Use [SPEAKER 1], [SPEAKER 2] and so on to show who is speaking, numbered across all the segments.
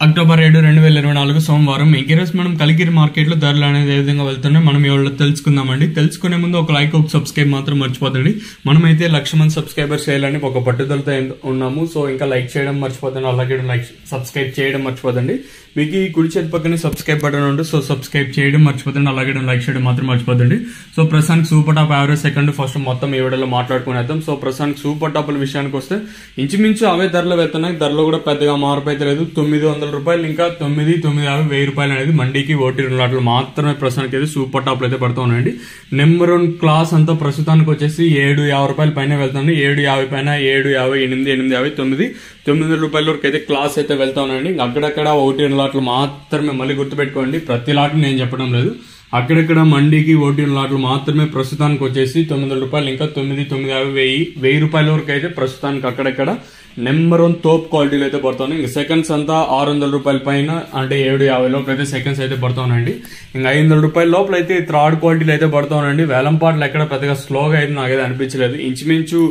[SPEAKER 1] October 7, 2024 సోమవారం. ఈరోజు మనం కలికిరి మార్కెట్ లో ధరలు అనేది ఏ విధంగా వెళ్తున్నాయి మనం ఎవరో తెలుసుకుందామండి. తెలుసుకునే ముందు ఒక లైక్, ఒక సబ్స్క్రైబ్ మాత్రం మర్చిపోతండి. మనమైతే 1,00,000 మంది సబ్స్క్రైబర్స్ చేయాలని ఒక పట్టుదలతో ఉన్నాము. సో ఇంకా లైక్ చేయడం మర్చిపోతండి, అలాగే సబ్స్క్రైబ్ చేయడం మర్చిపోతండి. మీకు ఈ కుడి చేతి పక్కనే సబ్స్క్రైబ్ బటన్ ఉంటుంది. సో సబ్స్క్రైబ్ చేయడం మర్చిపోతండి, అలాగే లైక్ చేయడం మాత్రం మర్చిపోతండి. సో ప్రస్తుతానికి super top, average, second, first మొత్తం ఈ వీడియోలో మాట్లాడుకునేద్దాం. సో ప్రస్తుతానికి సూపర్ టాప్ల విషయానికి వస్తే ఇంచుమించు అవే ధరలు వెళ్తున్నాయి. ధరలు కూడా పెద్దగా మార్పు అయితే లేదు. 900 రూపాయలు ఇంకా 950, 1000 రూపాయలు అనేది మండీకి ఓటీ లాట్లు మాత్రమే ప్రస్తుతానికి అయితే సూపర్ టాప్లు అయితే పడుతూ ఉన్నాయండి. నెంబర్ 1 క్లాస్ అంతా ప్రస్తుతానికి వచ్చేసి 750 రూపాయల పైన వెళ్తుంది. 750 పైన 750, 850, 900 రూపాయల వరకు అయితే క్లాస్ అయితే వెళ్తా ఉన్నాయండి. అక్కడక్కడ ఓటీ లాట్లు మాత్రమే, మళ్ళీ గుర్తుపెట్టుకోండి, ప్రతి లాట్లు నేను చెప్పడం లేదు, అక్కడక్కడ మండీకి ఓటీ లాట్లు మాత్రమే ప్రస్తుతానికి వచ్చేసి 900 రూపాయలు ఇంకా 950, 1000 రూపాయల వరకు అయితే ప్రస్తుతానికి అక్కడక్కడ నెంబర్ 1 తోప్ క్వాలిటీలు అయితే పడుతున్నాయి. ఇంకా సెకండ్స్ అంతా 600 రూపాయల పైన, అంటే 750 లోపల అయితే సెకండ్స్ అయితే పడుతున్నాయండి. ఇంకా 500 రూపాయల లోపల అయితే థర్డ్ క్వాలిటీలు అయితే పడుతున్నాయండి. వేలంపాట్లు ఎక్కడ పెద్దగా స్లోగా అయితే నాకైతే అనిపించలేదు. ఇంచుమించు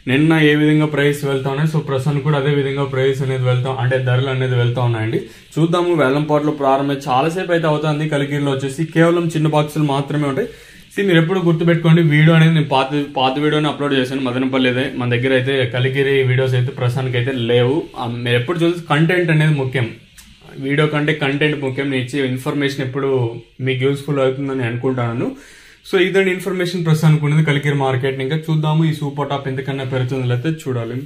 [SPEAKER 1] నిన్న ఏ విధంగా ప్రైస్ వెళ్తా ఉన్నాయి, సో ప్రస్తుతానికి కూడా అదే విధంగా ప్రైస్ అనేది వెళ్తాం, అంటే ధరలు అనేది వెళ్తా ఉన్నాయండి. చూద్దాము. వేలంపాట్లు ప్రారంభం చాలాసేపు అయితే అవుతుంది. కలికిరిలో వచ్చేసి కేవలం చిన్న బాక్సులు మాత్రమే ఉంటాయి. మీరు ఎప్పుడు గుర్తుపెట్టుకోండి, వీడియో అనేది నేను పాత వీడియోని అప్లోడ్ చేశాను మదనపల్లి. మన దగ్గర అయితే కలికిరి వీడియోస్ అయితే ప్రస్తుతానికి అయితే లేవు. మీరు ఎప్పుడు చూసి కంటెంట్ అనేది ముఖ్యం, వీడియో కంటే కంటెంట్ ముఖ్యం. నేను ఇచ్చే ఇన్ఫర్మేషన్ ఎప్పుడు మీకు యూస్ఫుల్ అవుతుందని అనుకుంటాను. సో ఇదండి ఇన్ఫర్మేషన్ ప్రస్తుతానికి ఉన్నది కలికిరి మార్కెట్. ఇంకా చూద్దాము ఈ సూపర్ టాప్ ఎంతకన్నా పెరుగుతుంది అయితే చూడాలి.